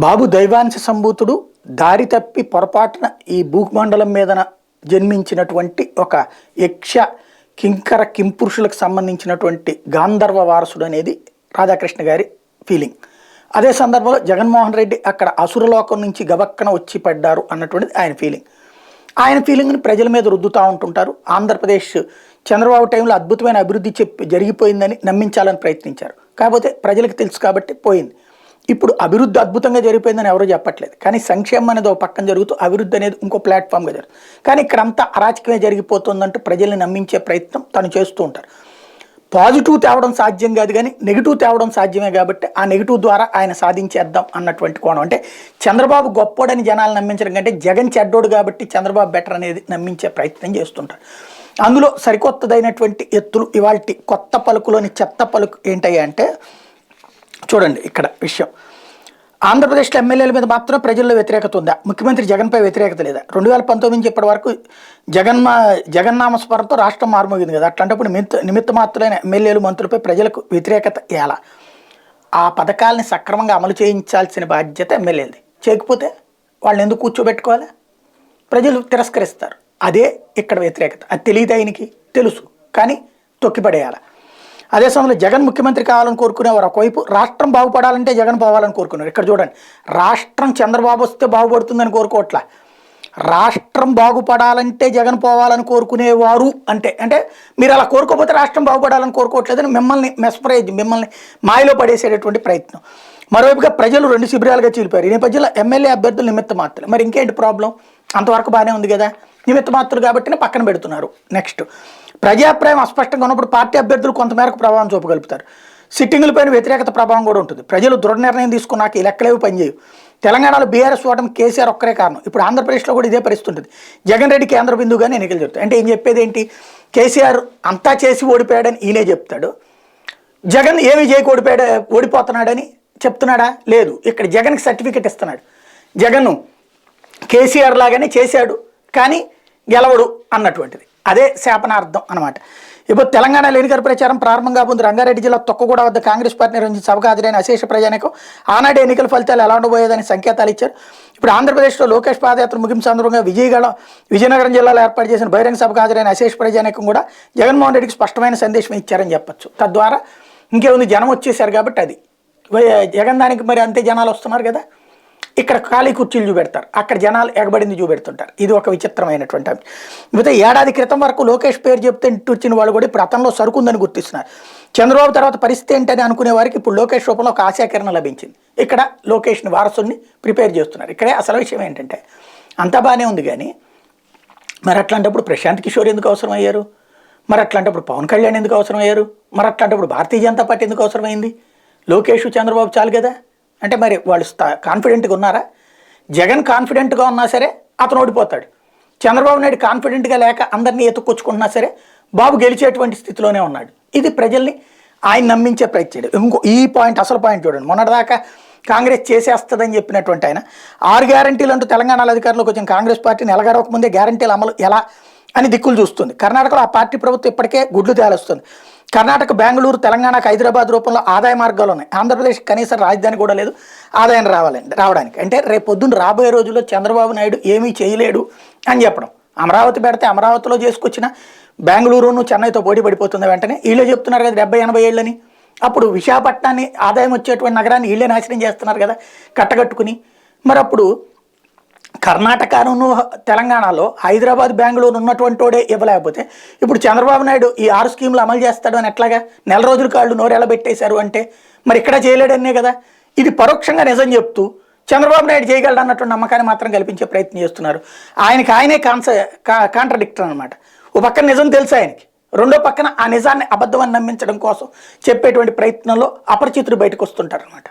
బాబు దైవాంశ సంభూతుడు దారి తప్పి పొరపాటున ఈ భూమండలం మీదన జన్మించినటువంటి ఒక యక్ష కింకర కింపురుషులకు సంబంధించినటువంటి గాంధర్వ వారసుడు అనేది రాధాకృష్ణ గారి ఫీలింగ్. అదే సందర్భంలో జగన్మోహన్ రెడ్డి అక్కడ అసురలోకం నుంచి గబక్కన వచ్చి పడ్డారు అన్నటువంటిది ఆయన ఫీలింగ్. ఆయన ఫీలింగ్ని ప్రజల మీద రుద్దుతూ ఉంటుంటారు. ఆంధ్రప్రదేశ్ చంద్రబాబు టైంలో అద్భుతమైన అభివృద్ధి జరిగిపోయిందని నమ్మించాలని ప్రయత్నించారు. కాకపోతే ప్రజలకు తెలుసు కాబట్టి పోయింది. ఇప్పుడు అభివృద్ధి అద్భుతంగా జరిగిపోయిందని ఎవరూ చెప్పట్లేదు, కానీ సంక్షేమం అనేది ఒక పక్కన జరుగుతూ అభివృద్ధి అనేది ఇంకో ప్లాట్ఫామ్గా జరుగుతుంది. కానీ ఇక్కడంతా అరాచకమే జరిగిపోతుందంటూ ప్రజల్ని నమ్మించే ప్రయత్నం తను చేస్తూ ఉంటారు. పాజిటివ్ తేవడం సాధ్యం కాదు, కానీ నెగిటివ్ తేవడం సాధ్యమే. కాబట్టి ఆ నెగిటివ్ ద్వారా ఆయన సాధించేద్దాం అన్నటువంటి కోణం. అంటే చంద్రబాబు గొప్పోడని జనాలు నమ్మించడం కంటే జగన్ చెడ్డోడు కాబట్టి చంద్రబాబు బెటర్ అనేది నమ్మించే ప్రయత్నం చేస్తుంటారు. అందులో సరికొత్తదైనటువంటి ఎత్తులు ఇవాల్టి కొత్త పలుకులోని చెత్త పలుకు ఏంటయ్యా అంటే, చూడండి ఇక్కడ విషయం. ఆంధ్రప్రదేశ్లో ఎమ్మెల్యేల మీద మాత్రం ప్రజల్లో వ్యతిరేకత ఉందా? ముఖ్యమంత్రి జగన్పై వ్యతిరేకత లేదా? 2019 నుంచి ఇప్పటి వరకు జగన్నామస్మరణతో రాష్ట్రం మారుమోగింది కదా. అట్లాంటప్పుడు నిమిత్త మాత్రమైన ఎమ్మెల్యేలు మంత్రులపై ప్రజలకు వ్యతిరేకత ఎలా? ఆ పథకాలని సక్రమంగా అమలు చేయించాల్సిన బాధ్యత ఎమ్మెల్యేలది. చేయకపోతే వాళ్ళని ఎందుకు కూర్చోబెట్టుకోవాలి? ప్రజలు తిరస్కరిస్తారు. అదే ఇక్కడ వ్యతిరేకత. అది తెలియదు, ఆయనకి తెలుసు, కానీ తొక్కిపడేయాలి. అదే సమయంలో జగన్ ముఖ్యమంత్రి కావాలని కోరుకునేవారు ఒకవైపు, రాష్ట్రం బాగుపడాలంటే జగన్ పోవాలని కోరుకున్నారు. ఇక్కడ చూడండి, రాష్ట్రం చంద్రబాబు వస్తే బాగుపడుతుందని కోరుకోవట్లా, రాష్ట్రం బాగుపడాలంటే జగన్ పోవాలని కోరుకునేవారు. అంటే మీరు అలా కోరుకోకపోతే రాష్ట్రం బాగుపడాలని కోరుకోవట్లేదని మిమ్మల్ని మిమ్మల్ని మాయలో పడేసేటటువంటి ప్రయత్నం. మరోవైపుగా ప్రజలు 2 శిబిరాలుగా చీలిపోయారు. ఈ నేపథ్యంలో ఎమ్మెల్యే అభ్యర్థులు నిమిత్త మాత్రమే. మరి ఇంకేంటి ప్రాబ్లం? అంతవరకు బాగానే ఉంది కదా, నిమిత్త మాత్రులు కాబట్టి పక్కన పెడుతున్నారు. నెక్స్ట్, ప్రజాభిప్రాయం అస్పష్టంగా ఉన్నప్పుడు పార్టీ అభ్యర్థులు కొంతమేరకు ప్రభావం చూపగలుగుతారు. సిట్టింగులపైన వ్యతిరేకత ప్రభావం కూడా ఉంటుంది. ప్రజలు దృఢ నిర్ణయం తీసుకున్నాక ఈ లెక్కలేవి పనిచేయవు. తెలంగాణలో బీఆర్ఎస్ ఓటమి కేసీఆర్ ఒక్కరే కారణం. ఇప్పుడు ఆంధ్రప్రదేశ్లో కూడా ఇదే పరిస్థితి ఉంటుంది. జగన్ రెడ్డి కేంద్ర బిందువుగానే ఎన్నికలు జరుగుతాయి. అంటే ఏం చెప్పేది ఏంటి? కేసీఆర్ అంతా చేసి ఓడిపోయాడని ఈయనే చెప్తాడు, జగన్ ఏమీ చేయక ఓడిపోతున్నాడని చెప్తున్నాడా? లేదు. ఇక్కడ జగన్కి సర్టిఫికెట్ ఇస్తున్నాడు. జగన్ కేసీఆర్ లాగానే చేశాడు కానీ గెలవడు అన్నటువంటిది. అదే శాపనార్థం అనమాట. ఇప్పుడు తెలంగాణలో ఎన్నికల ప్రచారం ప్రారంభంగా ముందు రంగారెడ్డి జిల్లా తొక్కగూడ వద్ద కాంగ్రెస్ పార్టీ నిర్వహించిన సభకు హాజరైన అశేష ప్రజానికం ఆనాడు ఎన్నికల ఫలితాలు ఎలా ఉండబోయేదని సంకేతాలు ఇచ్చారు. ఇప్పుడు ఆంధ్రప్రదేశ్లో లోకేష్ పాదయాత్ర ముగింపు సందర్భంగా విజయనగరం జిల్లాలో ఏర్పాటు చేసిన బహిరంగ సభకు హాజరైన అశేష ప్రజానికం కూడా జగన్మోహన్ రెడ్డికి స్పష్టమైన సందేశం ఇచ్చారని చెప్పొచ్చు. తద్వారా ఇంకేముంది, జనం వచ్చేసారు కాబట్టి అది జగన్ దానికి మరి అంతే జనాలు వస్తున్నారు కదా. ఇక్కడ ఖాళీ కుర్చీలు చూపెడతారు, అక్కడ జనాలు ఎగబడింది చూపెడుతుంటారు. ఇది ఒక విచిత్రమైనటువంటి అంశం. అయితే ఏడాది క్రితం వరకు లోకేష్ పేరు చెప్తే ఇంటిచ్చిన వాళ్ళు కూడా ఇప్పుడు అతనిలో సరుకుందని గుర్తిస్తున్నారు. చంద్రబాబు తర్వాత పరిస్థితి ఏంటని అనుకునే వారికి ఇప్పుడు లోకేష్ రూపంలో ఒక ఆశాకిరణ లభించింది. ఇక్కడ లోకేష్ని వారసుని ప్రిపేర్ చేస్తున్నారు. ఇక్కడే అసలు విషయం ఏంటంటే, అంతా బాగానే ఉంది కానీ మరి అట్లాంటప్పుడు ప్రశాంత్ కిషోర్ ఎందుకు అవసరం అయ్యారు? మరి అట్లాంటప్పుడు పవన్ కళ్యాణ్ ఎందుకు అవసరం అయ్యారు? మరి అట్లాంటప్పుడు భారతీయ జనతా పార్టీ ఎందుకు అవసరమైంది? లోకేష్ చంద్రబాబు చాలు కదా. అంటే మరి వాళ్ళు కాన్ఫిడెంట్గా ఉన్నారా? జగన్ కాన్ఫిడెంట్గా ఉన్నా సరే అతను ఓడిపోతాడు. చంద్రబాబు నాయుడు కాన్ఫిడెంట్గా లేక అందరినీ ఎత్తుకొచ్చుకుంటున్నా సరే బాబు గెలిచేటువంటి స్థితిలోనే ఉన్నాడు. ఇది ప్రజల్ని ఆయన నమ్మించే ప్రయత్నం. ఇంకో ఈ పాయింట్, అసలు పాయింట్ చూడండి. మొన్నటిదాకా కాంగ్రెస్ చేసేస్తుందని చెప్పినటువంటి ఆయన 6 గ్యారంటీలు అంటూ తెలంగాణలో అధికారంలోకి వచ్చిన కాంగ్రెస్ పార్టీ నెలగడవక ముందే గ్యారంటీల అమలు ఎలా అని దిక్కులు చూస్తుంది. కర్ణాటకలో ఆ పార్టీ ప్రభుత్వం ఇప్పటికే గుడ్లు తేలుస్తుంది. కర్ణాటక బెంగళూరు, తెలంగాణకు హైదరాబాద్ రూపంలో ఆదాయ మార్గాలు ఉన్నాయి. ఆంధ్రప్రదేశ్ కనీసం రాజధాని కూడా లేదు ఆదాయం రావడానికి. అంటే రేపు పొద్దున్న రాబోయే రోజుల్లో చంద్రబాబు నాయుడు ఏమీ చేయలేడు అని చెప్పడం. అమరావతి పెడితే అమరావతిలో చేసుకొచ్చిన బెంగళూరును చెన్నైతో పోటీ పడిపోతుంది. వెంటనే వీళ్ళే చెప్తున్నారు కదా 70-80 ఏళ్ళని. అప్పుడు విశాఖపట్నాన్ని ఆదాయం వచ్చేటువంటి నగరాన్ని వీళ్ళే నాశనం చేస్తున్నారు కదా కట్టగట్టుకుని. మరి అప్పుడు కర్ణాటకను తెలంగాణలో హైదరాబాద్, బెంగళూరు ఉన్నటువంటి వాడే ఇవ్వలేకపోతే ఇప్పుడు చంద్రబాబు నాయుడు ఈ 6 స్కీములు అమలు చేస్తాడు అని ఎట్లాగా? నెల రోజుల కాళ్ళు నోరెలా పెట్టేశారు అంటే మరి ఇక్కడ చేయలేడనే కదా. ఇది పరోక్షంగా నిజం చెప్తూ చంద్రబాబు నాయుడు చేయగలడు అన్నటువంటి నమ్మకాన్ని మాత్రం కల్పించే ప్రయత్నం చేస్తున్నారు. ఆయనే కాంట్రడిక్టర్ అనమాట. ఓ పక్కన నిజం తెలుసు ఆయనకి, రెండో పక్కన ఆ నిజాన్ని అబద్ధమని నమ్మించడం కోసం చెప్పేటువంటి ప్రయత్నంలో అపరిచితులు బయటకు వస్తుంటారు అనమాట.